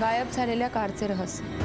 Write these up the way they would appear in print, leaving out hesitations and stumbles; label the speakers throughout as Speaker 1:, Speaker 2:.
Speaker 1: गायब झालेल्या कारचे रहस्य।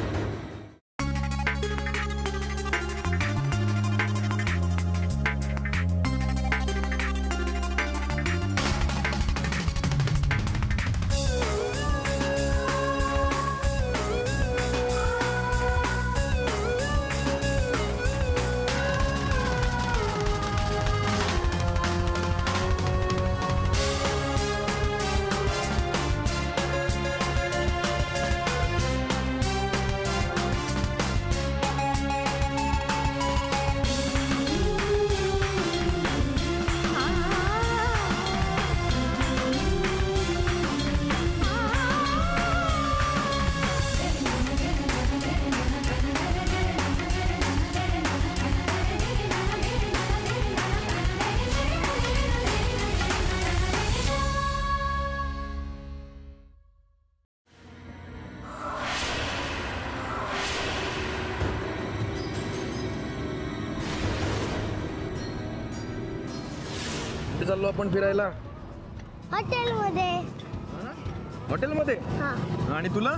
Speaker 2: चाललो आपण फिरायला
Speaker 3: हॉटेलमध्ये।
Speaker 2: हॉटेलमध्ये?
Speaker 3: हां।
Speaker 2: आणि तुला?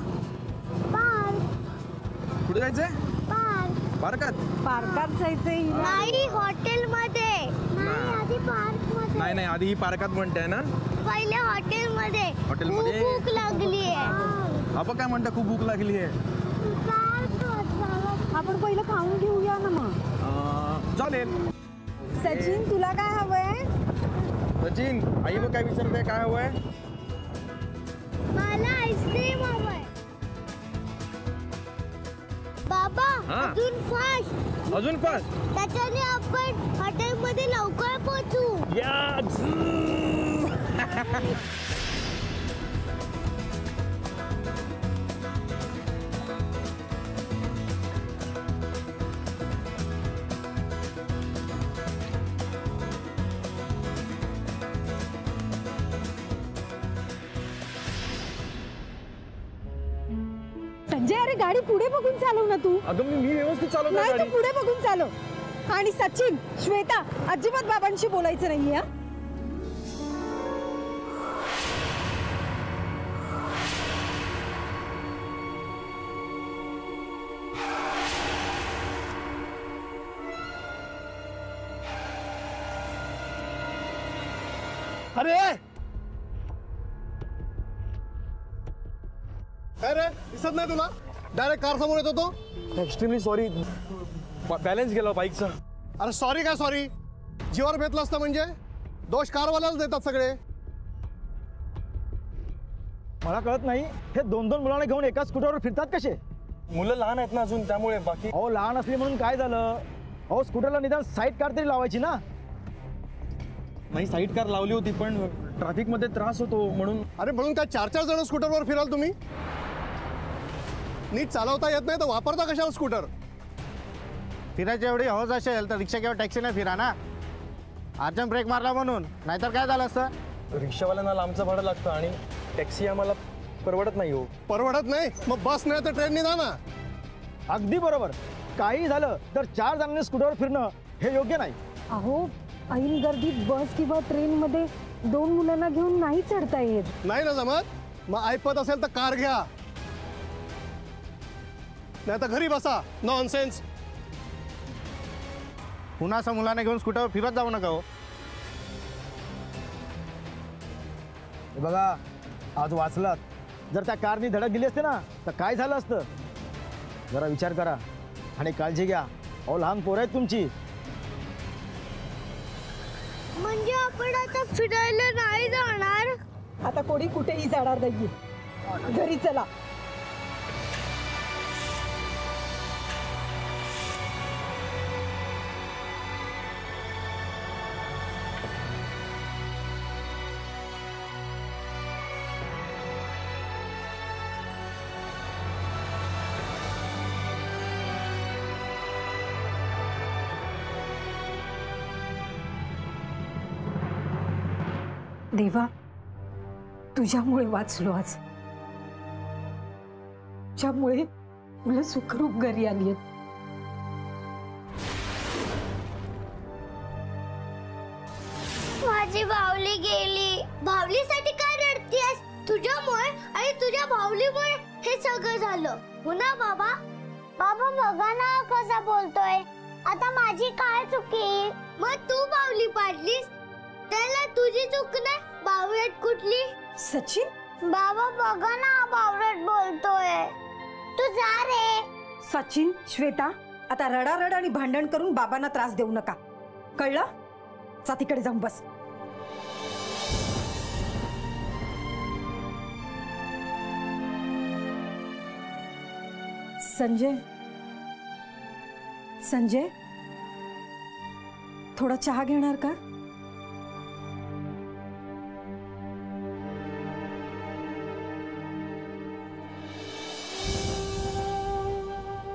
Speaker 3: पार्क।
Speaker 2: कुठे जायचंय?
Speaker 3: पार्क।
Speaker 2: पार्कात?
Speaker 4: पार्कात जायचंय?
Speaker 3: नाही, हॉटेलमध्ये। नाही, आधी पार्कमध्ये।
Speaker 2: नाही नाही, आधी ही पार्कात म्हणते ना?
Speaker 3: पहिले हॉटेलमध्ये।
Speaker 2: हॉटेलमध्ये?
Speaker 3: भूक लागली आहे।
Speaker 2: आपण काय म्हणता खूप भूक लागली आहे?
Speaker 4: आपण पहिलं खाऊन घेऊया ना मग।
Speaker 2: चालेल।
Speaker 4: सचिन तुला काय हवंय?
Speaker 2: सचिन आई बघ काय विचारते, काय हवंय?
Speaker 3: मला आईस्क्रीम हवंय। बाबा अजून फास्ट।
Speaker 2: अजून फास्ट?
Speaker 3: त्याच्याने आपण हॉटेलमध्ये लवकर पोहोचू।
Speaker 4: संजय अरे गाडी पुढे बघून चालव ना तू।
Speaker 2: अगं मी व्यवस्थित चालवतो
Speaker 4: नाही,
Speaker 2: गाडी।
Speaker 4: तू पुढे बघून चालव। आणि सचिन, श्वेता अजिबात बाबांशी बोलायचं नाहीये।
Speaker 5: अरे काय रे, दिसत नाही तुला? डायरेक्ट कार समोर येतो तो।
Speaker 2: एक्स्ट्रीमली सॉरी, बॅलन्स गेला बाईकचा।
Speaker 5: अरे सॉरी काय सॉरी, जीवावर बेतलं असतं म्हणजे दोष कारवाल्याला देतात सगळे।
Speaker 6: मला कळत नाही, हे दोन दोन मुलांना घेऊन एका स्कूटरवर फिरतात कसे?
Speaker 2: मुलं लहान आहेत ना अजून, त्यामुळे। बाकी
Speaker 6: अहो लहान असली म्हणून काय झालं? अहो स्कूटरला निदान साईड कार तरी लावायची ना।
Speaker 2: नाही, साईड कार लावली होती पण ट्रॅफिक मध्ये त्रास होतो म्हणून।
Speaker 5: अरे म्हणून काय 4-4 जण स्कूटरवर फिराल तुम्ही? नीट चालवता येत नाही तर वापरता कशाला स्कूटर?
Speaker 7: फिरायची एवढी हौस असेल तर रिक्षा किंवा टॅक्सीने फिरा ना। अर्जंट ब्रेक मारला म्हणून, नाहीतर काय झालं असतं?
Speaker 2: रिक्षावाल्यांना लांबचं भाडं लागतं आणि टॅक्सी आम्हाला परवडत नाही। हो
Speaker 5: परवडत नाही? मग बस नाही तर ट्रेनने जा ना।
Speaker 6: अगदी बरोबर, काही झालं तर 4 जणांनी स्कूटरवर फिरणं हे योग्य नाही।
Speaker 4: अहो ऐन गर्दीत बस किंवा ट्रेन मध्ये 2 मुलांना घेऊन नाही चढता येत।
Speaker 5: नाही ना जमत? मग ऐपत असेल तर कार घ्या, नाही तर घरी बसा। नॉनसेन्स।
Speaker 7: पुन्हा असं मुलांना घेऊन स्कूटरवर फिरत जाऊ नका हो।
Speaker 6: बघा आज वाचलात, जर त्या कारनी धडक दिली असते ना तर काय झालं असतं? जरा विचार करा आणि काळजी घ्या। अहो लहान पोरं आहेत तुमची।
Speaker 3: म्हणजे आपण आता फिरायला नाही जाणार?
Speaker 4: आता कोणी कुठेही जाणार नाहीये, घरी चला। देवा, तुझ्यामुळे वाचलो आज। ज्यामुळे मुलं सुखरूप घरी आली आहेत।
Speaker 3: माझी बावली गेली। बावलीसाठी काय रडतीयस? तुझ्यामुळे आणि तुझ्या बाहुलीमुळे हे सगळं झालं हो ना बाबा? बाबा बघा ना कसा बोलतोय. आता माझी काय चुकी? मग तू बाहुली पाडलीस त्याला तुझी चूक नाही. बावळट कुठली?
Speaker 4: सचिन,
Speaker 3: बाबा बघा ना बावळट बोलतोय. तू जा रे.
Speaker 4: सचिन, श्वेता, आता रडारड आणि भांडण करून बाबांना त्रास देऊ नका, कळलं? जा तिकडे जाऊन बस. संजय, संजय, थोडा चहा घेणार का?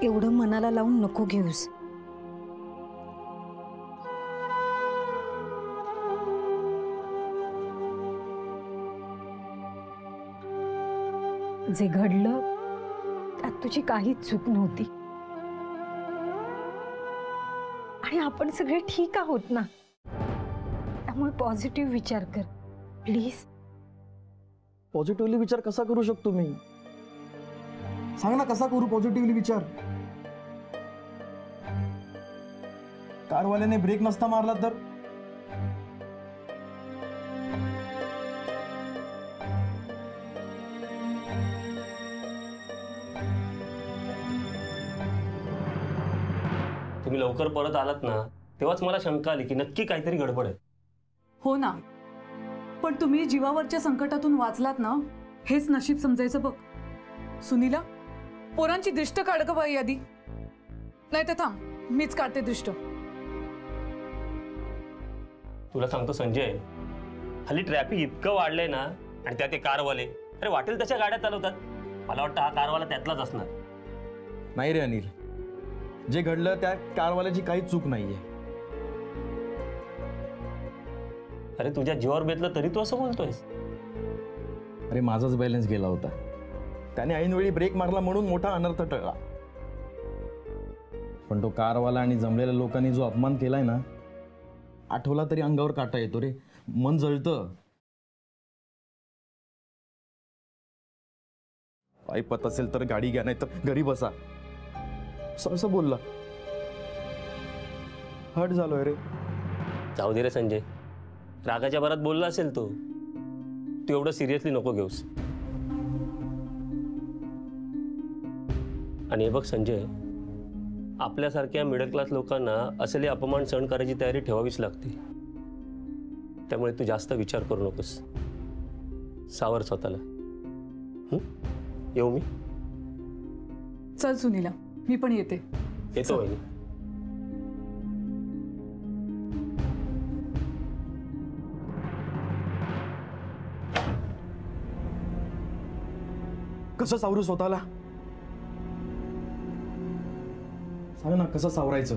Speaker 4: एवढं मनाला लावून नको घेऊस. जे घडलं त्यात तुझी काहीच चूक नव्हती आणि आपण सगळे ठीक आहोत ना. त्यामुळे पॉझिटिव्ह विचार कर प्लीज.
Speaker 2: पॉझिटिव्हली विचार कसा करू शकतो मी? सांग ना, कसा करू पॉझिटिव्हली विचार? कारवाल्याने ब्रेक नसता मारला तर?
Speaker 8: तुम्ही लवकर परत आलात ना तेव्हाच मला शंका आली की नक्की काहीतरी गडबड आहे.
Speaker 9: हो ना, पण तुम्ही जीवावरच्या संकटातून वाचलात ना हेच नशीब समजायचं बघ. सुनीला, पोरांची दृष्ट काढ का बाई आधी, नाही तर थांब मीच काढते दृष्ट.
Speaker 8: तुला सांगतो संजय, हल्ली ट्रॅफिक इतकं वाढलंय ना आणि त्यात ते कारवाले अरे वाटेल तशा गाड्या चालवतात. मला वाटतं हा कारवाला त्यातलाच असणार.
Speaker 2: नाही रे अनिल, जे घडलं त्या कारवाल्याची काही चूक नाहीये.
Speaker 8: अरे तुझ्या जीवावर बेतलं तरी तू असं बोलतोयस?
Speaker 2: अरे माझाच बॅलन्स गेला होता. त्याने ऐनवेळी ब्रेक मारला म्हणून मोठा अनर्थ टळला. पण तो कारवाला आणि जमलेल्या लोकांनी जो अपमान केलाय ना, आठवला तरी अंगावर काटा येतो रे. मन जळतं. ऐपत असेल तर गाडी घ्या, नाही तर घरी बसा, असं बोलला. हट झालोय रे.
Speaker 8: जाऊ दे रे संजय, रागाच्या भरात बोलला असेल तो. तू एवढं सिरियसली नको घेऊस. आणि हे बघ संजय, आपल्यासारख्या मिडल क्लास लोकांना असले अपमान सहन करायची तयारी ठेवावीच लागते. त्यामुळे तू जास्त विचार करू नकोस. सावर स्वतःला. येऊ मी?
Speaker 9: चल सुनीला, मी पण येते.
Speaker 8: येतो वहिनी.
Speaker 2: कसं सावरू स्वतःला? सांग ना, कसं सावरायचं?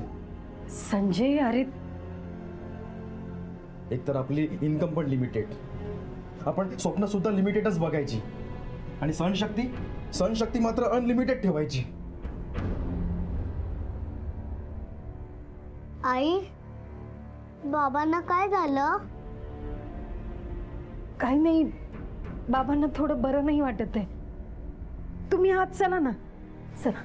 Speaker 4: संजय, अरे
Speaker 2: एक तर आपली इन्कम पण लिमिटेड. आपण स्वप्न सुद्धा लिमिटेडच बघायची आणि सहनशक्ती मात्र अनलिमिटेड ठेवायची.
Speaker 3: आई, बाबांना काय झालं?
Speaker 4: काही नाही, बाबांना थोडं बरं नाही वाटत आहे. तुम्ही आत चला ना, चला.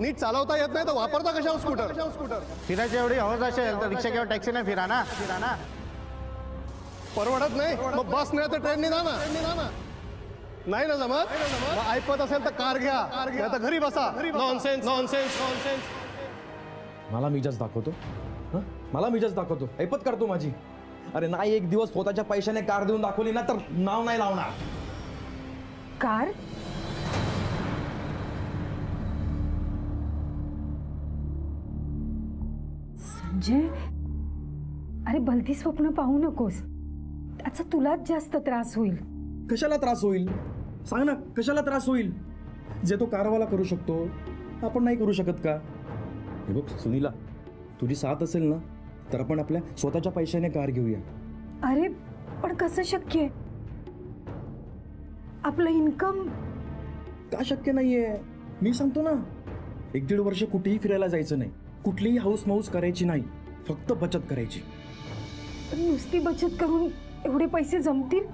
Speaker 5: नीट चालवता येत नाही तर वापरता कशावर स्कूटर?
Speaker 7: फिरायची एवढी हौस असेल तर रिक्षा किंवा टॅक्सी नाही फिरा ना.
Speaker 5: परवडत नाही मग बस नाही तर ट्रेनने जा ना. नाही ना जमत? मग ऐपत असेल तर कार घ्या, नाही तर घरी बसा. नॉनसेन्स.
Speaker 2: मला मिजाज दाखवतो. मला मिजाज दाखवतो, ऐपत करतो माझी. अरे नाही, एक दिवस स्वतःच्या पैशाने कार देऊन दाखवली ना तर नाव नाही लावणार.
Speaker 4: कार? संजय, अरे भलती स्वप्न पाहू नकोस. त्याचा तुलाच जास्त त्रास होईल.
Speaker 2: कशाला त्रास होईल? सांग ना, कशाला त्रास होईल? जे तो कारवाला करू शकतो आपण नाही करू शकत का? हे बघ सुनीला, तुझी साथ असेल ना तर आपण आपल्या स्वतःच्या पैशाने कार घेऊया.
Speaker 4: अरे पण कसं शक्य आहे? आपलं इन्कम.
Speaker 2: का शक्य नाहीये? मी सांगतो ना, 1-1.5 वर्ष कुठेही फिरायला जायचं नाही, कुठलीही हाऊस माऊस करायची नाही, फक्त बचत करायची.
Speaker 4: पण नुसती बचत करून एवढे पैसे जमतील?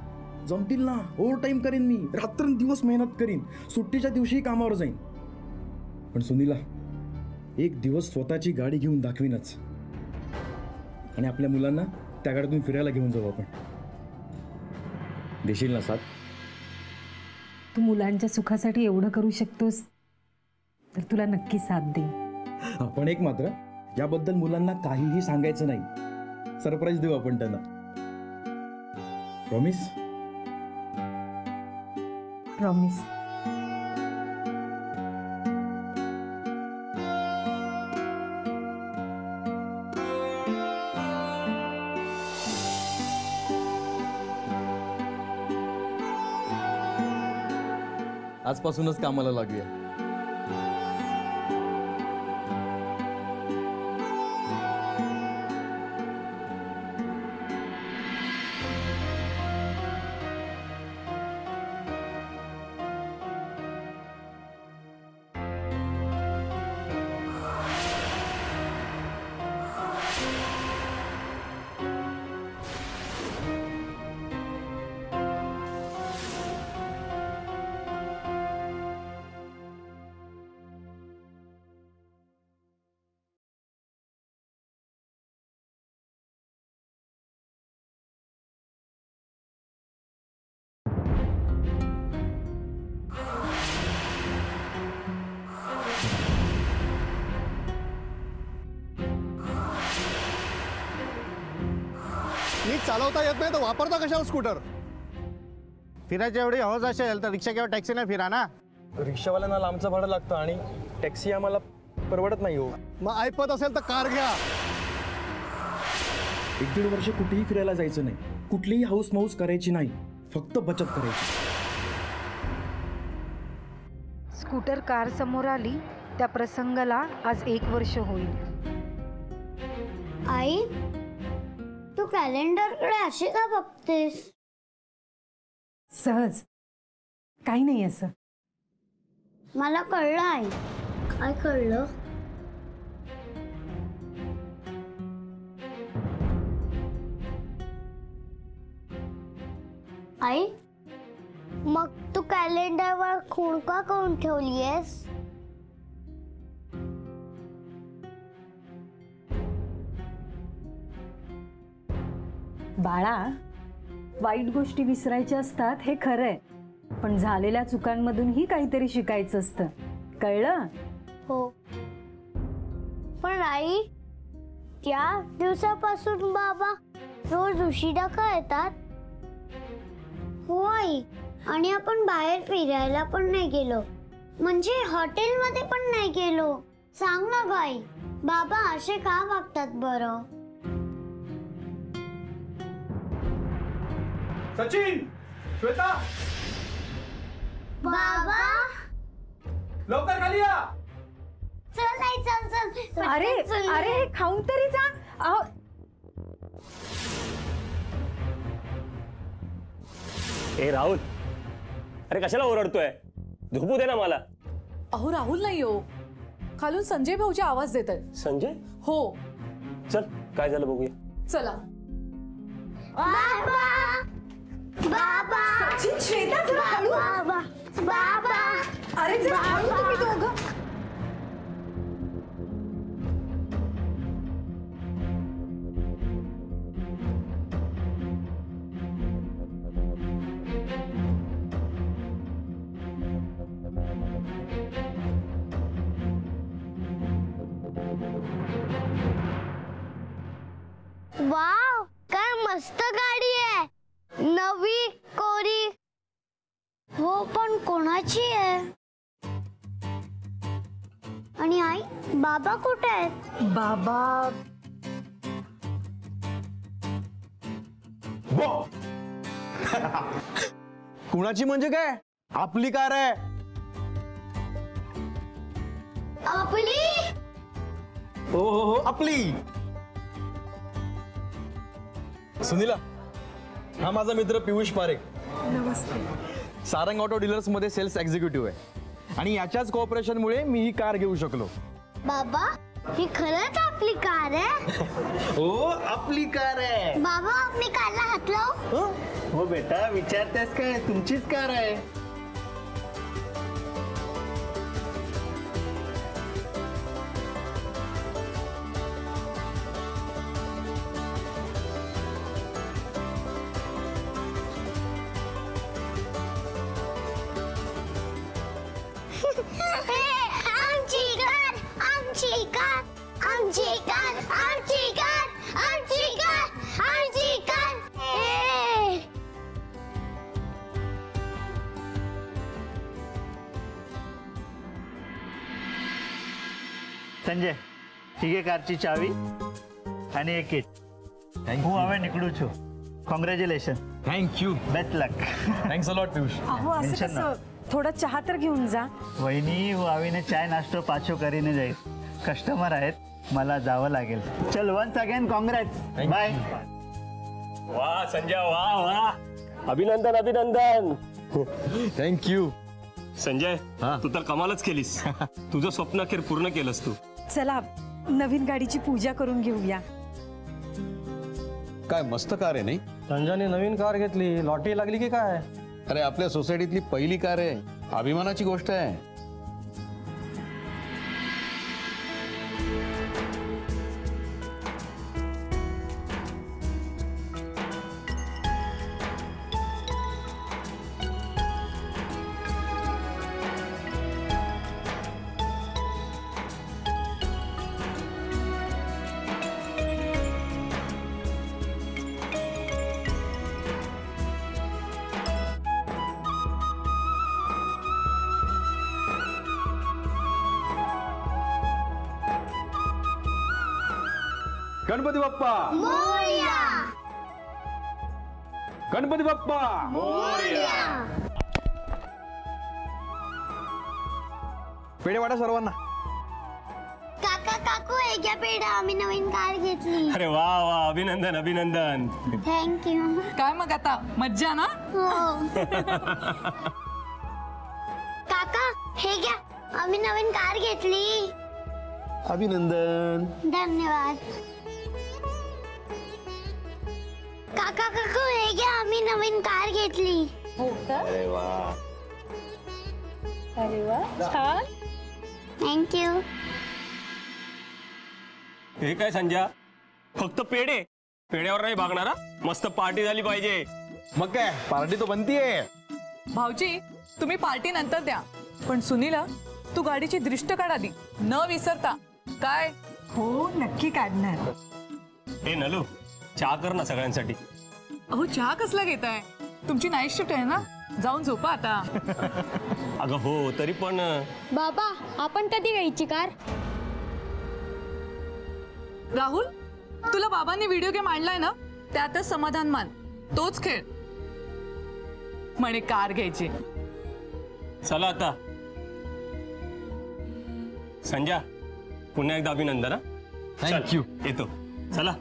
Speaker 2: जमतील ना. ओव्हर टाईम करीन मी, रात्रंदिवस मेहनत करीन, सुट्टीच्या दिवशी कामावर जाईन. पण सुनीला, एक दिवस स्वतःची गाडी घेऊन दाखवीनच, आणि आपल्या मुलांना त्या गाडीतून फिरायला घेऊन जाऊ आपण. देशील ना साथ?
Speaker 4: तू मुलांच्या सुखासाठी एवढं करू शकतोस तर तुला नक्की साथ देईन.
Speaker 2: आपण एक मात्र, याबद्दल मुलांना काहीही सांगायचं नाही. सरप्राईज देऊ आपण त्यांना. प्रॉमिस?
Speaker 4: प्रॉमिस.
Speaker 2: आजपासूनच कामाला लागूया.
Speaker 5: नीट चालवता येत नाही तर वापरता कशावर स्कूटर?
Speaker 7: फिरायची एवढी हौस असेल तर रिक्षा किंवा टॅक्सीने फिरा ना.
Speaker 2: रिक्षावाल्यांना लांबचं भाडं लागतं आणि टॅक्सी आम्हाला परवडत नाही हो.
Speaker 5: मग ऐपत असेल तर कार घ्या.
Speaker 2: 1-1.5 वर्ष कुठेही फिरायला जायचं नाही, कुठलीही हाऊस माऊस करायची नाही, फक्त बचत करायची.
Speaker 4: स्कूटर कार समोर आली त्या प्रसंगाला आज 1 वर्ष होईल.
Speaker 3: आई, तू कॅलेंडरकडे अशी का बघतेस?
Speaker 4: सहज, काही नाही असं.
Speaker 3: मला कळलं आई. काय कळलं? आई, मग तू कॅलेंडरवर खूण का करून ठेवलीयस?
Speaker 4: बाळा, वाईट गोष्टी विसरायच्या असतात हे खरंय, पण झालेल्या चुकांमधूनही काहीतरी शिकायचं असतं. कळलं?
Speaker 3: हो, पण आई, त्या दिवसापासून बाबा रोज उशिरा का येतात? हो आई, आणि आपण बाहेर फिरायला पण नाही गेलो, म्हणजे हॉटेलमध्ये पण नाही गेलो. सांग ना गाई, बाबा असे का वागतात बरं?
Speaker 2: सचिन, श्वेता,
Speaker 3: बाबा,
Speaker 2: लवकर खाली या.
Speaker 3: चल आई, चल चल.
Speaker 4: अरे अरे, हे खाऊन तरी जा. अहो,
Speaker 8: ए राहुल, अरे कशाला ओरडतोय? झोपू दे ना मला.
Speaker 9: अहो राहुल नाही हो, खालून संजय भाऊचे आवाज देत आहेत.
Speaker 8: संजय?
Speaker 9: हो,
Speaker 8: चल काय झालं बघूया.
Speaker 9: चला.
Speaker 3: बाबा, बाबा,
Speaker 4: सचिन, श्वेता, जरा हळू.
Speaker 3: बाबा, बाबा.
Speaker 4: अरे जरा हळू तुम्ही दोघं.
Speaker 3: वाव, काय मस्त गाडी आहे, नवी कोरी. हो, पण कोणाची आहे? आणि आई, बाबा कुठे आहेत?
Speaker 4: बाबा,
Speaker 6: कुणाची म्हणजे काय? आपली कार आहे.
Speaker 3: आपली?
Speaker 2: हो हो हो, आपली. सुनीला, हा माझा मित्र पियुष पारेख.
Speaker 4: नमस्ते.
Speaker 2: सारंग ऑटो डीलर्स मध्ये सेल्स एक्झिक्युटिव्ह आहे. आणि याच्याच कोऑपरेशनमुळे मी ही कार घेऊ शकलो.
Speaker 3: बाबा ही खरंच आपली कार आहे?
Speaker 6: हो आपली कार आहे.
Speaker 3: बाबा मी कारला हात लावू?
Speaker 7: हो बेटा विचारतेस काय, तुमचीच कार आहे.
Speaker 3: आमची कार, आमची कार, आमची कार, आमची कार, आमची कार, आमची कार.
Speaker 7: સંજય ઠીકે કારची ચાવી અને એક કિટ. હું હવે નીકળું છું. Congratulation.
Speaker 2: Thank you.
Speaker 7: Best luck.
Speaker 2: Thanks a lot Piyush.
Speaker 4: अहो असं
Speaker 7: टेन्शन
Speaker 4: कसं, थोडा चहा तर घेऊन जा.
Speaker 7: वहिनी હું આવીને ચાય નાસ્તો પાછો કરીને જઈશ. કસ્ટમર आहेत, मला जावं लागेल. चल वन्स अगेन कॉंग्रॅट्स. बाय.
Speaker 8: वा संजय, वा वा, अभिनंदन अभिनंदन.
Speaker 2: थँक्यू.
Speaker 8: संजय तू तर कमालच केलीस. तुझं स्वप्न अखेर पूर्ण केलंस तू.
Speaker 4: चला नवीन गाडीची पूजा करून घेऊया.
Speaker 10: काय मस्त कार आहे नाही?
Speaker 6: संजयने नवीन कार घेतली, लॉटरी लागली की काय?
Speaker 10: अरे आपल्या सोसायटीतली पहिली कार आहे, अभिमानाची गोष्ट आहे.
Speaker 2: गणपती बाप्पा
Speaker 3: मोरया,
Speaker 2: गणपती बाप्पा.
Speaker 3: मोरया.
Speaker 2: पेढे वाटा सर्वांना.
Speaker 3: काका काकू हे घ्या पेढा, आम्ही नवीन कार घेतली.
Speaker 8: अरे वा वा, अभिनंदन अभिनंदन.
Speaker 3: थँक्यू.
Speaker 9: काय मग आता मज्जा ना?
Speaker 3: हो. काका हे घ्या, आम्ही नवीन कार घेतली.
Speaker 10: अभिनंदन.
Speaker 3: धन्यवाद. काका काकू हे घ्या, आम्ही नवीन कार घेतली.
Speaker 10: अरे वा.
Speaker 3: थँक्यू.
Speaker 8: हे काय संजय, फक्त पेढे? पेढ्यावर नाही भागणारा, मस्त पार्टी झाली पाहिजे.
Speaker 2: मग काय, पार्टी तो बनतीये.
Speaker 9: भाऊजी तुम्ही पार्टी नंतर द्या, पण सुनीला तू गाडीची दृष्ट काढ आधी, न विसरता. काय?
Speaker 4: हो नक्की काढणार.
Speaker 8: हे नलू, चहा कर ना सगळ्यांसाठी.
Speaker 9: अहो चहा कसला घेताय? तुमची नाईट शिफ्ट आहे ना, जाऊन झोपा आता.
Speaker 8: अगं हो, तरी पण
Speaker 3: बाबा आपण कधी घ्यायची कार?
Speaker 9: राहुल तुला बाबांनी व्हिडिओ गेम आणलाय ना, त्यातच समाधान मान, तोच खेळ. म्हणे कार घ्यायची.
Speaker 8: चला आता. संजय पुन्हा एकदा अभिनंदन.
Speaker 2: थँक्यू.
Speaker 8: येतो. चला.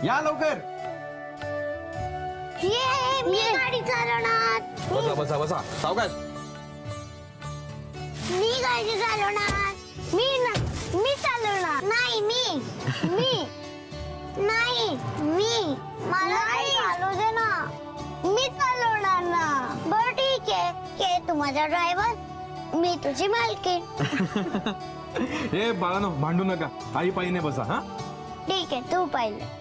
Speaker 2: या लवकर.
Speaker 3: ये मी गाडी चालवणार.
Speaker 2: बसा बसा बसा, सावकाश.
Speaker 3: मी गाडी चालवणार. मी चालवणार. नाही मी नाही मी. मला चालू दे ना, मी चालवणार ना. बरं ठीक आहे, तू माझा ड्रायव्हर, मी तुझी मालकीण.
Speaker 2: हे बाळानो भांडू नका, आई पायीने बसा. हा
Speaker 3: ठीक आहे, तू पाहिलं.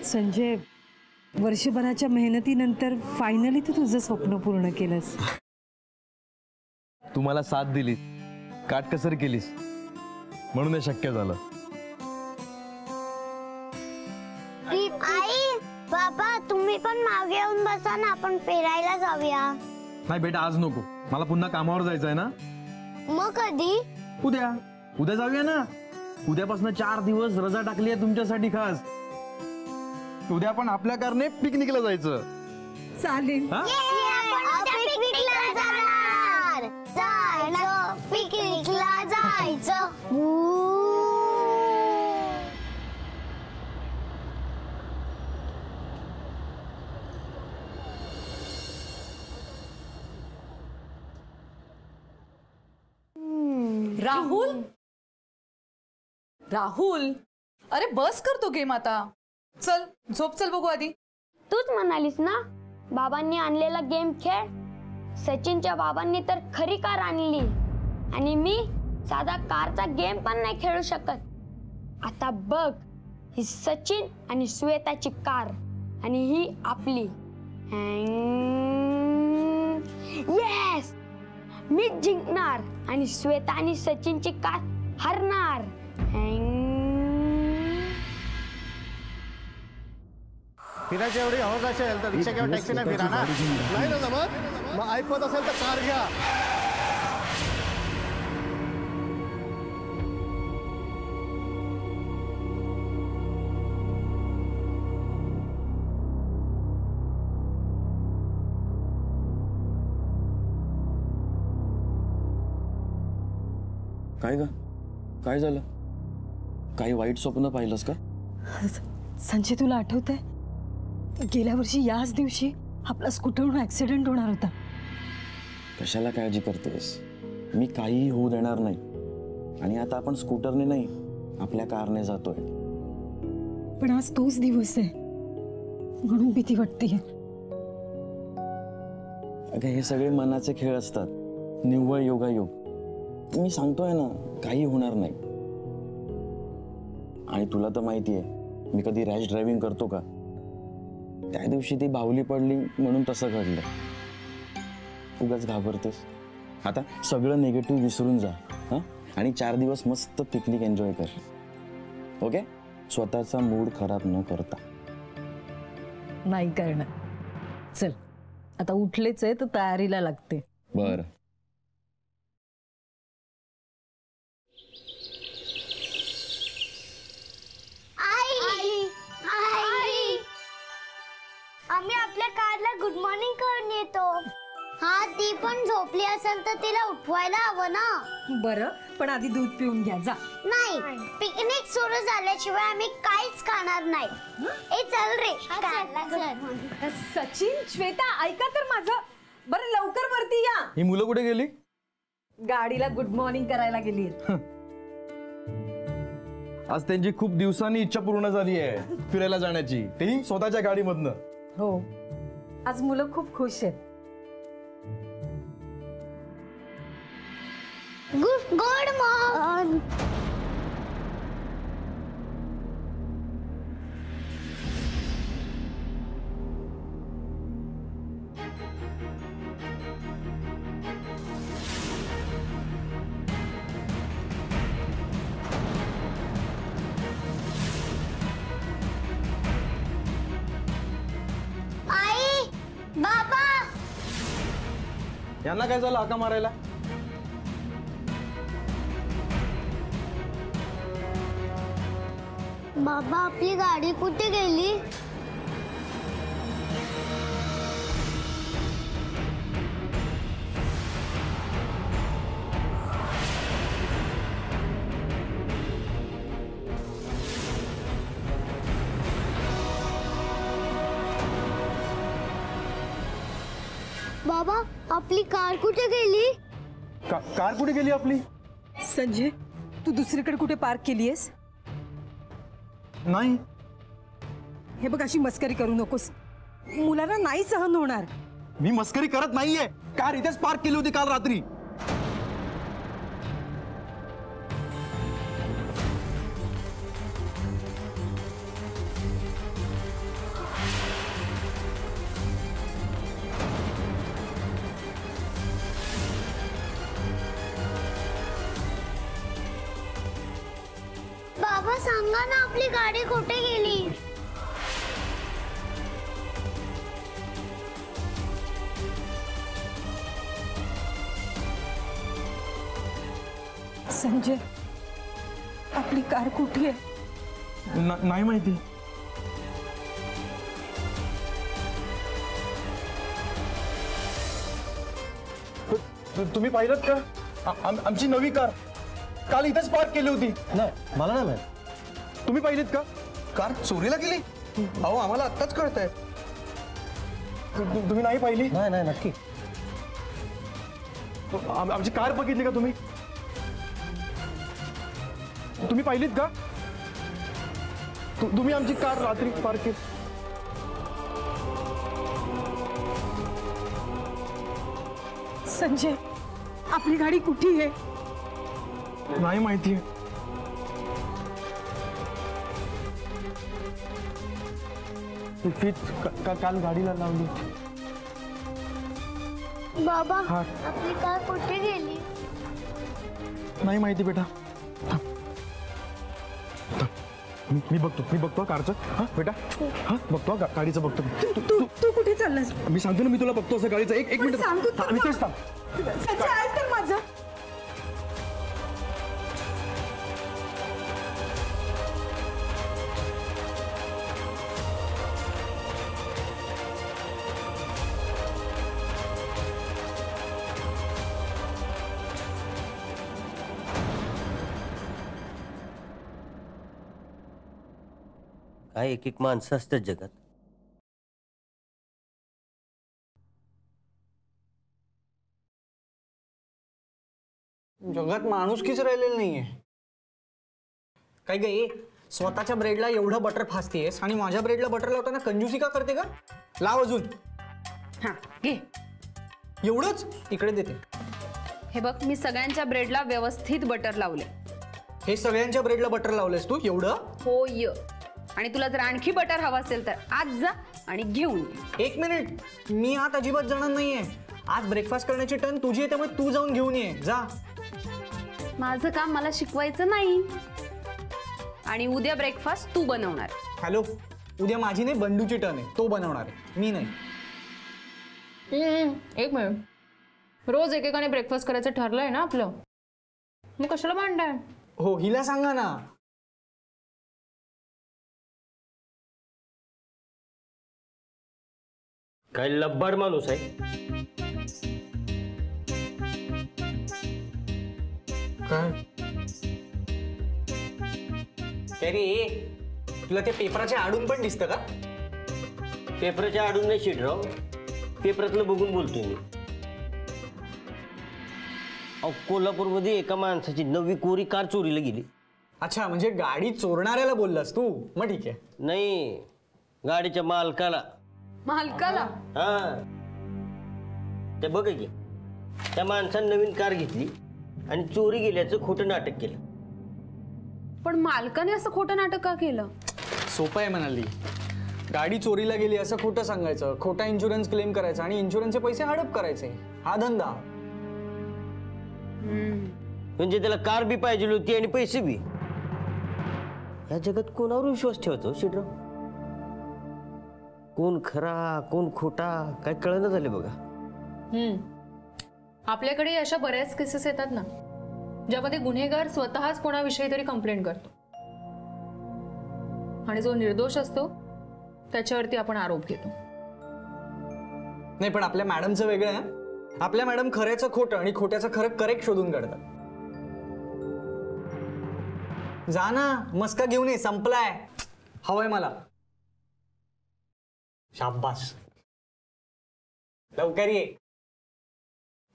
Speaker 4: संजय वर्षभराच्या मेहनतीनंतर फायनली तू तुझं स्वप्न पूर्ण केलंस.
Speaker 2: तू मला साथ दिलीस, काटकसर केलीस, म्हणून हे शक्य झालं.
Speaker 3: आई बाबा तुम्ही पण मागे येऊन बसा ना, आपण फिरायला जाऊया.
Speaker 2: नाही बेटा, आज नको, मला पुन्हा कामावर जायचंय ना.
Speaker 3: मग कधी?
Speaker 2: उद्या जाऊया ना. उद्यापासून 4 दिवस रजा टाकली आहे तुमच्यासाठी खास. उद्या आपण आपल्या कारने पिकनिकला जायचं.
Speaker 4: चालेल.
Speaker 3: पिकनिकला जायचं, पिकनिकला जायचं.
Speaker 9: राहुल राहुल अरे बस करतो गेम आता. चल झोप, चल बघू आधी.
Speaker 3: तूच म्हणालीस ना बाबांनी आणलेला गेम खेळ. सचिनच्या बाबांनी तर खरी कार आणली आणि मी साधा कारचा गेम पण नाही खेळू शकत. आता बघ, ही सचिन आणि श्वेताची कार आणि ही आपली. येस, मी जिंकणार आणि श्वेता आणि सचिनची कार हरणार.
Speaker 7: फिरायची एवढी हौस असेल तर रिक्षा किंवा टॅक्सी नाही फिरा ना.
Speaker 5: नाही ना जमत, मग ऐकत असेल तर कार घ्या.
Speaker 2: काय ग, काय झालं? काही वाईट स्वप्न पाहिलंस का?
Speaker 4: संजय, तुला आठवतंय गेल्या वर्षी याच दिवशी आपला स्कूटरवरून ऍक्सिडेंट होणार होता.
Speaker 2: कशाला काळजी करतेस? मी काहीही होऊ देणार नाही. आणि आता आपण स्कूटरने नाही, आपल्या कारने जातोय.
Speaker 4: पण आज तोच दिवस आहे म्हणून भीती वाटतेय.
Speaker 2: अगं, हे सगळे मनाचे खेळ असतात, निव्वळ योगायोग. मी सांगतोय ना, काही होणार नाही. आणि तुला तर माहिती आहे मी कधी रॅश ड्रायव्हिंग करतो का? त्या दिवशी ती बाहुली पडली म्हणून तसं घडलं. उगाच घाबरतेस. आता सगळं निगेटिव्ह विसरून जा, हां? आणि 4 दिवस मस्त पिकनिक एन्जॉय कर. ओके? स्वतःचा मूड खराब न करता.
Speaker 4: नाही करणार. चल आता उठलेच आहे तर तयारीला लागते.
Speaker 2: बरं.
Speaker 3: आम्ही आपल्या कारला गुड मॉर्निंग करून येतो. हा, ती पण झोपली असेल तर तिला उठवायला हवं ना.
Speaker 4: बरं, पण आधी दूध पिऊन घ्या जा.
Speaker 3: नाही, पिकनिक सुरू झाल्याशिवाय आम्ही काहीच खाणार नाही. ए चल रे, कारला.
Speaker 4: सचिन, श्वेता, ऐका तर माझं. बरं लवकर वरती या.
Speaker 2: ही मुलं कुठे गेली?
Speaker 4: गाडीला गुड मॉर्निंग करायला गेली.
Speaker 2: आज त्यांची खूप दिवसांनी इच्छा पूर्ण झाली आहे फिरायला जाण्याची, तेही स्वतःच्या गाडीमधनं.
Speaker 4: हो, आज मुलं खूप खुश आहेत.
Speaker 3: Good morning. आई, बाबा.
Speaker 2: यांना काय झालं हाका मारायला?
Speaker 3: बाबा, आपली गाडी कुठे गेली? बाबा, आपली कार कुठे गेली?
Speaker 2: कार कुठे गेली आपली?
Speaker 4: संजय, तू दुसरीकडे कुठे पार्क केलीयस?
Speaker 2: नाही.
Speaker 4: हे बघ, अशी मस्करी करू नकोस. मुलांना नाही सहन होणार.
Speaker 2: मी मस्करी करत नाहीये. कार इथेच पार्क केली होती काल रात्री.
Speaker 3: बाबा, सांगा ना आपली गाडी कुठे गेली?
Speaker 4: संजय, आपली कार कुठे आहे?
Speaker 2: नाही माहिती. तुम्ही पाहिलं का? आमची नवी कार काल इथेच पार्क केली होती.
Speaker 6: नाही मला नाही माहित.
Speaker 2: तुम्ही पाहिलीत का? कार चोरीला गेली. अहो आम्हाला आत्ताच कळतंय. तुम्ही नाही पाहिली?
Speaker 6: नाही नाही नक्की.
Speaker 2: आमची कार बघितली का तुम्ही? तुम्ही पाहिलीत का? तुम्ही आमची कार रात्री पार्क केली.
Speaker 9: संजय, आपली गाडी कुठे आहे?
Speaker 2: नाही माहिती. काल गाडीला लावली.
Speaker 3: बाबा
Speaker 2: हा.
Speaker 3: आपली कार कुठे गेली?
Speaker 2: नाही माहिती बेटा. मी बघतो कारचं. हा बेटा. हा बघतो गाडीचं बघतो.
Speaker 9: तू कुठे चाललास?
Speaker 2: मी सांगतो ना मी तुला बघतो असं गाडीचं. एक मिनिट.
Speaker 9: सांगतो तर.
Speaker 2: मी तेच थांब.
Speaker 9: संजय ऐक तर माझं.
Speaker 11: काय एक एक माणसं असतात जगात.
Speaker 12: जगात माणुसकीच राहिलेलं नाहीये. काय गे स्वतःच्या ब्रेडला एवढं बटर फासतेस आणि माझ्या ब्रेडला बटर लावताना कंजूसी का करते का? लाव अजून.
Speaker 1: हां घे.
Speaker 12: एवढंच इकडे देते.
Speaker 1: हे बघ, मी सगळ्यांच्या ब्रेडला व्यवस्थित बटर लावले.
Speaker 12: हे सगळ्यांच्या ब्रेडला बटर लावलेस तू एवढं?
Speaker 1: होय. आणि तुला जर आणखी बटर हवा असेल तर आज जा आणि घेऊन ये.
Speaker 12: एक मिनिट, मी आत अजिबात जाणार नाहीये. आज ब्रेकफास्ट करण्याची टर्न तुझी आहे, त्यामुळे तू जाऊन घेऊन ये. जा.
Speaker 1: माझं काम मला शिकवायचं नाही. आणि उद्या ब्रेकफास्ट तू बनवणार.
Speaker 12: हॅलो, उद्या माझी नाही बंडूची टर्न आहे. तो बनवणार आहे, मी नाही.
Speaker 1: एक मिनिट. रोज एकेकाने ब्रेकफास्ट करायचं ठरलंय ना आपलं, मग कशाला भांडताय?
Speaker 12: हो, हिला सांगा ना.
Speaker 11: काय लब्बाड माणूस आहे.
Speaker 12: काय रे, तुला ते पेपराच्या आडून पण दिसतं का?
Speaker 11: पेपराच्या आडून नाही शिटराव, पेपरातलं बघून बोलतोय मी. अहो कोल्हापूरमध्ये एका माणसाची नवी कोरी कार चोरीला गेली.
Speaker 12: अच्छा, म्हणजे गाडी चोरणाऱ्याला बोललास तू. मग ठीक आहे.
Speaker 11: नाही, गाडीच्या मालकाला.
Speaker 1: मालकाला?
Speaker 11: हा, ते बघ की त्या माणसाने नवीन कार घेतली आणि चोरी गेल्याचं खोटं नाटक केलं.
Speaker 1: पण मालकाने असं खोटं नाटक का केलं?
Speaker 12: सोपं आहे म्हणाली. गाडी चोरीला गेली असं खोटं सांगायचं, खोटा इन्शुरन्स क्लेम करायचा आणि इन्शुरन्सचे पैसे हडप करायचे. हा धंदा.
Speaker 11: म्हणजे त्याला कार बी पाहिजे होती आणि पैसे बी. या जगात कोणावर विश्वास ठेवतो शिटराव? कोण खरा कोण खोटा काय कळलं झाले बघा.
Speaker 1: आपल्याकडे अशा बऱ्याच केसेस येतात ना, ज्यामध्ये गुन्हेगार स्वतःच कोणाविषयी तरी कंप्लेंट करतो आणि जो निर्दोष असतो त्याच्यावरती आपण आरोप घेतो.
Speaker 12: नाही, पण आपल्या मॅडमचं वेगळं आहे. आपल्या मॅडम खऱ्याचं खोटं आणि खोट्याचं खरं करेक्ट शोधून काढतात. जा ना, मस्का घेऊन ये. संपलाय. हवंय मला. शाबास, लवकर ये.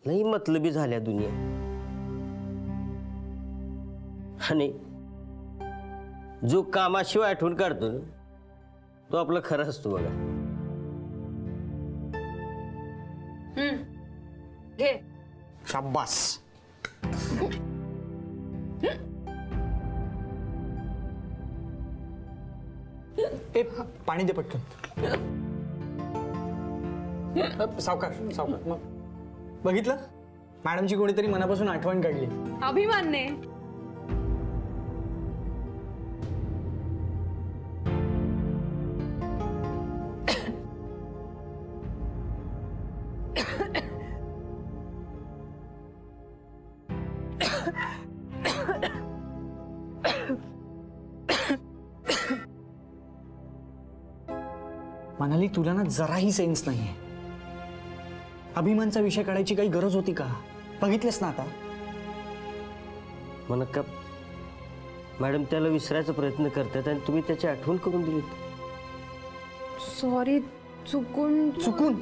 Speaker 11: लई मतलबी झाल्या दुनिया. आणि जो कामाशिवाय आठवण काढतो ना, तो आपला खरा असतो बघा.
Speaker 1: घे.
Speaker 12: शाबास. ए, पाणी दे पटकन. सावकाश सावकाश. मग बघितलं, मॅडमची कोणीतरी मनापासून आठवण काढली.
Speaker 1: अभिमानने.
Speaker 12: मनाली, तुला ना जराही सेन्स नाहीये. अभिमानचा विषय काढायची काही गरज होती का? बघितलेस ना आता.
Speaker 11: म्हणा का मॅडम त्याला विसरायचा प्रयत्न करतात आणि तुम्ही त्याची आठवण करून दिलीत.
Speaker 1: सॉरी, चुकून
Speaker 12: चुकून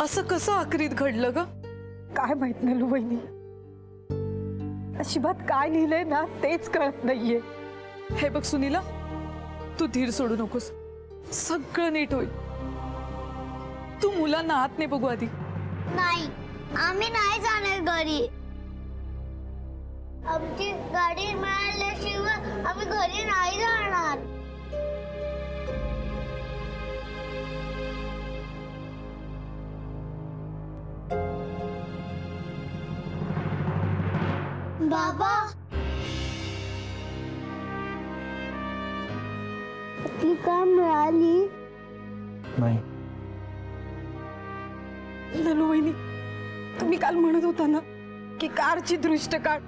Speaker 9: असं कसं आखरीत घडलं ग?
Speaker 4: काय माहित नलू वहिनी, नशिबात काय लिहिलंय ना तेच कळत नाहीये.
Speaker 9: हे बघ सुनीला, तू धीर सोडू नकोस, सगळं नीट होईल. तू मुलांना आत नाही बघू आधी.
Speaker 3: नाही, आम्ही नाही जाणार घरी. आमची गाडी मिळाल्याशिवाय आम्ही घरी नाही जाणार. बाबा, ती का मिळाली
Speaker 6: नाही.
Speaker 4: नलू वहिनी, तुम्ही काल म्हणत होता ना की कारची दृष्ट काढ.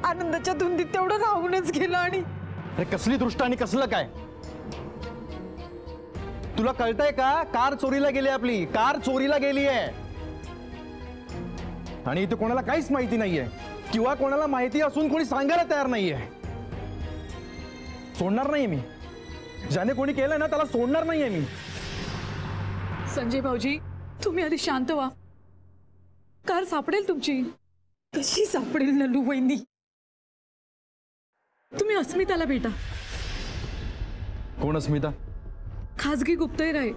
Speaker 4: आनंदाच्या धुंदीत तेवढं राहूनच गेलं. आणि
Speaker 6: अरे कसली दृष्ट आणि कसलं काय? तुला कळतंय का? कार चोरीला गेली, आपली कार चोरीला गेली आहे. आणि इथे कोणाला काहीच माहिती नाहीये, किंवा कोणाला माहिती असून कोणी सांगायला तयार नाहीये. सोडणार नाहीये मी. ज्याने कोणी केलं ना त्याला सोडणार नाहीये मी.
Speaker 9: संजय भाऊजी, तुम्ही आधी शांत व्हा. कार सापडेल तुमची.
Speaker 4: कशी सापडेल नलू वहिनी?
Speaker 9: तुम्ही अस्मिताला भेटा.
Speaker 6: कोण अस्मिता?
Speaker 9: खाजगी गुप्तहेर आहे.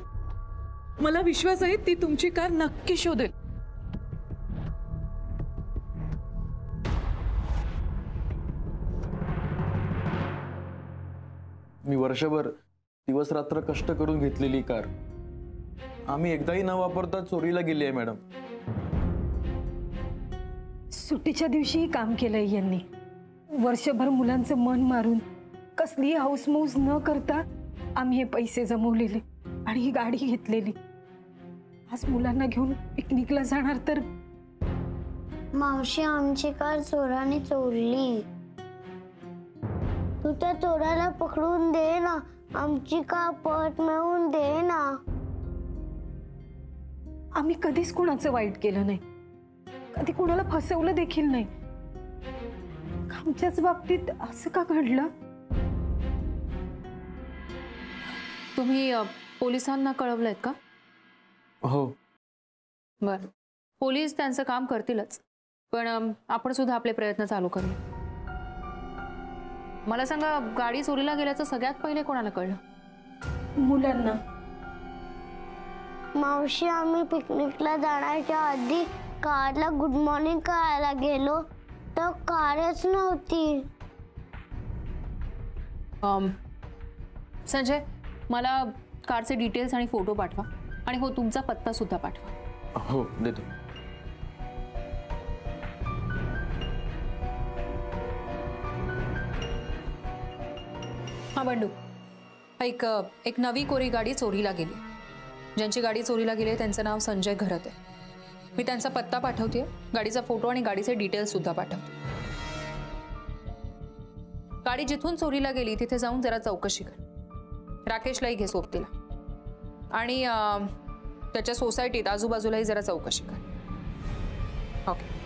Speaker 9: मला विश्वास आहे ती तुमची कार नक्की शोधेल.
Speaker 2: मी वर्षभर दिवस रात्र कष्ट करून घेतलेली कार आम्ही एकदाही न वापरता चोरीला गेली आहे मॅडम.
Speaker 4: सुट्टीच्या दिवशीही काम केलंय यांनी. वर्षभर मुलांचं मन मारून कसली हाऊसमौज न करता आम्ही हे पैसे जमवलेले आणि ही गाडी घेतलेली. आज मुलांना घेऊन पिकनिकला जाणार तर
Speaker 3: मावशी, आमची कार चोराने चोरली. तू त्या चोराला पकडून दे ना. आमची कार परत मिळवून दे ना.
Speaker 4: आम्ही कधीच कुणाचं वाईट केलं नाही, कधी कुणाला फसवलं देखील नाही. आमच्याच बाबतीत असं का घडलं?
Speaker 1: तुम्ही पोलिसांना कळवलंय का?
Speaker 2: हो.
Speaker 1: बर, पोलीस त्यांचं काम करतीलच, पण आपण सुद्धा आपले प्रयत्न चालू करू. मला सांगा, गाडी चोरीला गेल्याचं सगळ्यात पहिले कोणाला कळलं?
Speaker 4: मुलांना.
Speaker 3: मावशी, आम्ही पिकनिकला जाण्याच्या आधी कारला गुड मॉर्निंग करायला गेलो तर कारच नव्हती.
Speaker 1: संजय, मला कारचे डिटेल्स आणि फोटो पाठवा. आणि हो, तुमचा पत्ता सुद्धा पाठवा.
Speaker 2: हो, देतो.
Speaker 1: हा बंडू, एक नवी कोरी गाडी चोरीला गेली. ज्यांची गाडी चोरीला गेली त्यांचं नाव संजय घरत आहे. मी त्यांचा पत्ता पाठवते, गाडीचा फोटो आणि गाडीचे डिटेल्स सुद्धा पाठवते. गाडी जिथून चोरीला गेली तिथे जाऊन जरा चौकशी कर. राकेशलाही घे सोबतीला आणि त्याच्या सोसायटीत आजूबाजूलाही जरा चौकशी कर. ओके.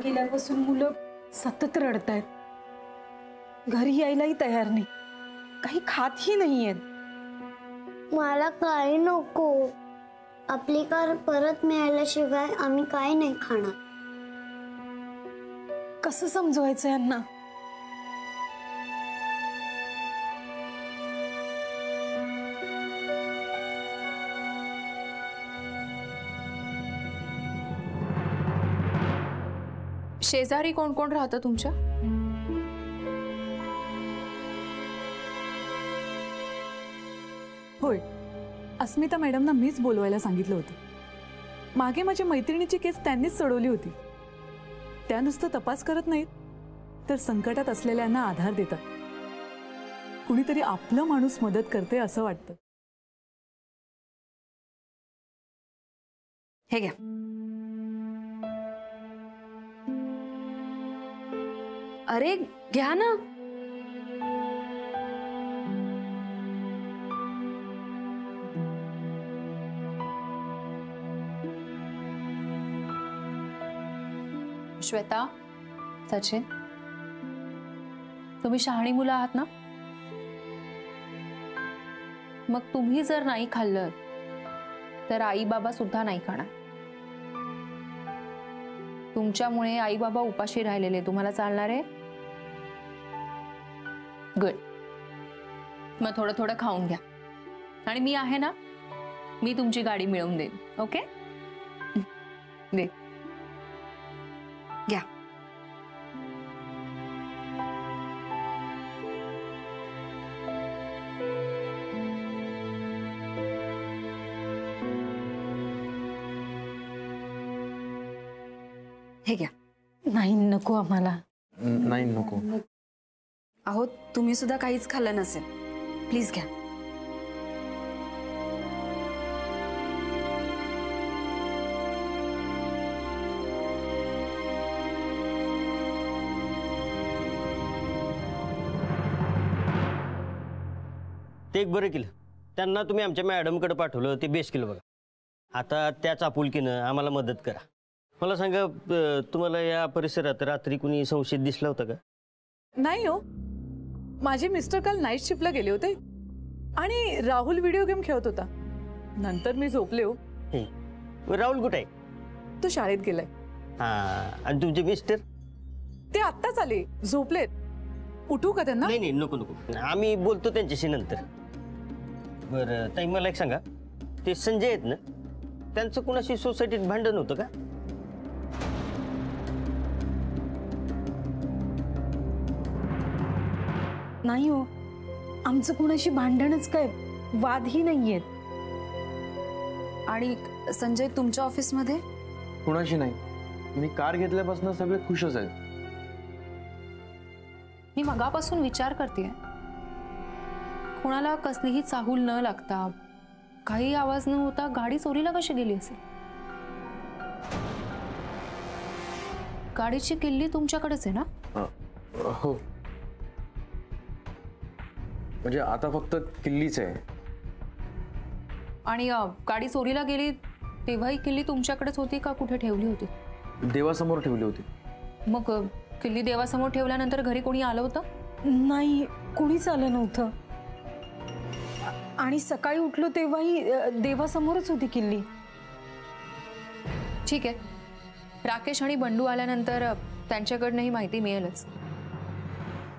Speaker 4: गेल्यापासून मुलं सतत रडतायत, घरी यायलाही तयार नाही, काही खातही नाहीयेत.
Speaker 3: मला काही नको. आपली कार परत मिळाल्याशिवाय आम्ही काही नाही खाणार.
Speaker 4: कसं समजवायचं यांना?
Speaker 1: शेजारी कोण कोण राहतं तुमच्या?
Speaker 9: होय, अस्मिता मॅडमना मीच बोलवायला सांगितलं होतं. मागे माझ्या मैत्रिणीची केस त्यांनीच सोडवली होती. त्या नुसतं तपास करत नाहीत, तर संकटात असलेल्यांना आधार देतात. कुणीतरी आपलं माणूस मदत करते असं वाटतं.
Speaker 1: हे घ्या. अरे घ्या ना. श्वेता, सचिन, तुम्ही शहाणी मुलं आहात ना? मग तुम्ही जर नाही खाल्लं तर आई बाबा सुद्धा नाही खाणार. तुमच्यामुळे आई बाबा उपाशी राहिलेले. तुम्हाला चालणार आहे? गुड. मग थोडं थोडं खाऊन घ्या. आणि मी आहे ना, मी तुमची गाडी मिळवून देईन. ओके? दे. घ्या. हे घ्या.
Speaker 4: नाही, नको आम्हाला.
Speaker 2: नाही, नको.
Speaker 1: अहो, तुम्ही सुद्धा काहीच खाल्लं नसेल. प्लीज घ्या.
Speaker 11: ते एक बरं केलं. त्यांना तुम्ही आमच्या मॅडमकडे पाठवलं, ते बेस्ट केलं बघा. आता त्याच आपुलकीनं आम्हाला मदत करा. मला सांगा, तुम्हाला या परिसरात रात्री कुणी संशयित दिसला होता का?
Speaker 9: नाही हो, माझे मिस्टर काल नाईट शिफ्टला गेले होते आणि राहुल व्हिडिओ गेम खेळत होता. नंतर मी झोपले हो.
Speaker 11: राहुल कुठे आहे?
Speaker 9: तो शाळेत गेलाय.
Speaker 11: हा, आणि तुमचे मिस्टर?
Speaker 9: ते आत्ताच आले, झोपलेत. उठू का त्यांना?
Speaker 11: नाही नाही, नको नको, आम्ही बोलतो त्यांच्याशी नंतर. बरं ताई, मला एक सांगा, ते संजय आहेत ना, त्यांचं कुणाशी सोसायटीत भांडण होतं का?
Speaker 4: नाही हो, आमचं कुणाशी भांडणच काय, वादही नाहीयेत.
Speaker 1: आणि संजय तुमच्या ऑफिसमध्ये?
Speaker 2: कुणाशी नाही. मी कार घेतल्यापासून सगळे खुशच आहेत.
Speaker 1: मी मगापासून विचार करते, कुणाला कसलीही चाहूल न लागता, काही आवाज न होता गाडी चोरीला कशी गेली असेल? गाडीची किल्ली तुमच्याकडेच आहे ना?
Speaker 2: हो, म्हणजे आता फक्त किल्लीच आहे.
Speaker 1: आणि गाडी चोरीला गेली तेव्हा ही किल्ली तुमच्याकडेच होती का कुठे ठेवली होती?
Speaker 2: देवासमोर ठेवली होती.
Speaker 1: मग किल्ली देवासमोर ठेवल्यानंतर घरी कोणी आलं होतं?
Speaker 4: नाही, कोणीच आलं नव्हतं. आणि सकाळी उठलो तेव्हाही देवासमोरच होती किल्ली.
Speaker 1: ठीक आहे, राकेश आणि बंडू आल्यानंतर त्यांच्याकडनं ही माहिती मिळेलच.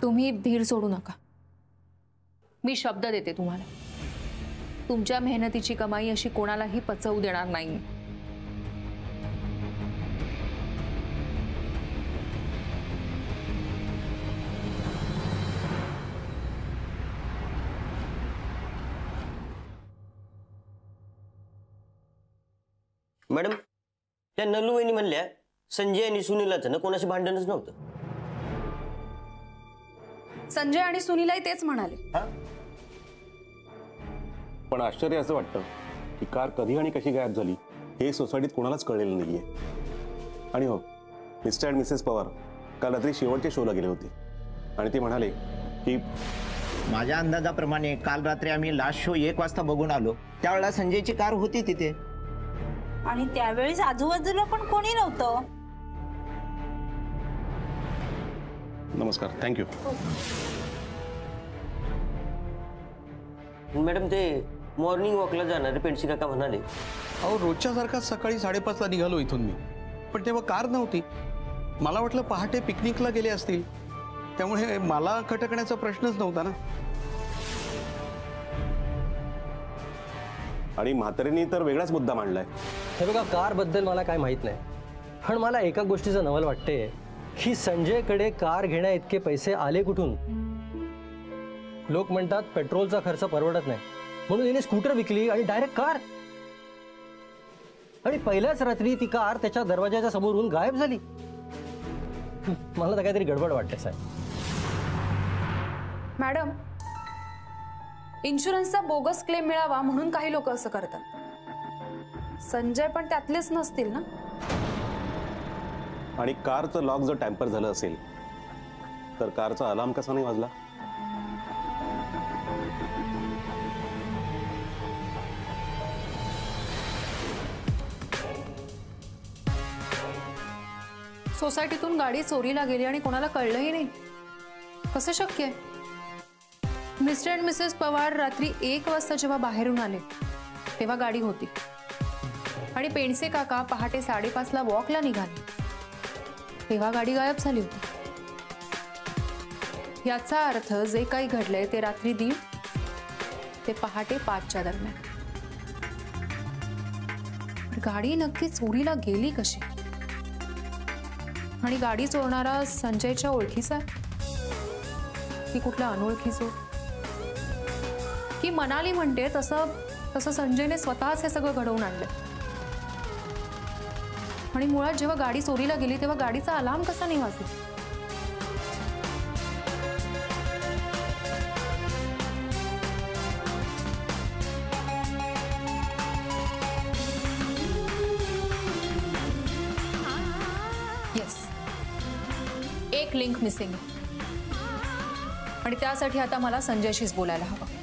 Speaker 1: तुम्ही धीर सोडू नका. मी शब्द देते तुम्हाला, तुमच्या मेहनतीची कमाई अशी कोणालाही पचवू देणार नाही.
Speaker 11: मॅडम, त्या नलू वहिनी म्हणल्या संजय आणि सुनीलाचं ना कोणाशी भांडणच नव्हतं.
Speaker 1: संजय आणि सुनीलाही तेच म्हणाले.
Speaker 5: पण आश्चर्य असं वाटतं की कार कधी आणि कशी गायब झाली हे सोसायटीत कोणालाच कळलेलं नाहीये. आणि हो, मिस्टर अँड मिसेस पवार काल रात्री शेवटच्या शोला गेले होते आणि ते म्हणाले की
Speaker 6: माझ्या अंदाजाप्रमाणे काल रात्री आम्ही लास्ट शो 1 वाजता बघून आलो. त्यावेळेला संजयची कार होती तिथे.
Speaker 13: आणि त्यावेळेस आजूबाजूला पण कोणी नव्हतं.
Speaker 5: नमस्कार, थँक्यू.
Speaker 11: मॅडम ते मॉर्निंग वॉकला जाणारे पेंडसे काका म्हणाले
Speaker 10: अहो रोजच्यासारखा सकाळी 5:30ला निघालो इथून मी, पण तेव्हा कार नव्हती. मला वाटलं पहाटे पिकनिकला गेले असतील, त्यामुळे मला खटकण्याचा प्रश्नच नव्हता ना.
Speaker 5: आणि म्हातारीने तर वेगळाच मुद्दा मांडलाय.
Speaker 13: हे बघा, कारबद्दल मला काय माहीत नाही, पण मला एका गोष्टीचं नवल वाटते की संजयकडे कार घेण्या इतके पैसे आले कुठून. लोक म्हणतात पेट्रोलचा खर्च परवडत नाही, म्हणून हिने स्कूटर विकली आणि डायरेक्ट कार. आणि पहिल्याच रात्री ती कार त्याच्या दरवाजाच्या समोरून गायब झाली. मला तर काहीतरी गडबड वाटते साहेब.
Speaker 1: मॅडम, इन्शुरन्सचा बोगस क्लेम मिळावा म्हणून काही लोक असं करतात. संजय पण त्यातलेच नसतील ना.
Speaker 5: आणि कारचं लॉक जर टॅम्पर झालं असेल तर कारचा अलार्म कसा नाही वाजला?
Speaker 1: सोसायटीतून गाडी चोरीला गेली आणि कोणाला कळलंही नाही, कसं शक्य आहे? मिस्टर अँड मिसेस पवार रात्री 1 वाजता जेव्हा बाहेरून आले तेव्हा गाडी होती आणि पेंडसे काका पहाटे 5:30ला वॉकला निघाले तेव्हा गाडी गायब झाली होती. याचा अर्थ जे काही घडलंय ते रात्री 1:30 ते पहाटे 5च्या दरम्यान. गाडी नक्की चोरीला गेली कशी? आणि गाडी चोरणारा संजयच्या ओळखीचा की कुठला अनोळखी चोर? की मनाली म्हणते तसं तसं संजयने स्वतःच हे सगळं घडवून आणलं. आणि मुळात जेव्हा गाडी चोरीला गेली तेव्हा गाडीचा अलार्म कसा नाही वाजला? येस, एक लिंक मिसिंग आणि त्यासाठी आता मला संजयशीच बोलायला हवं.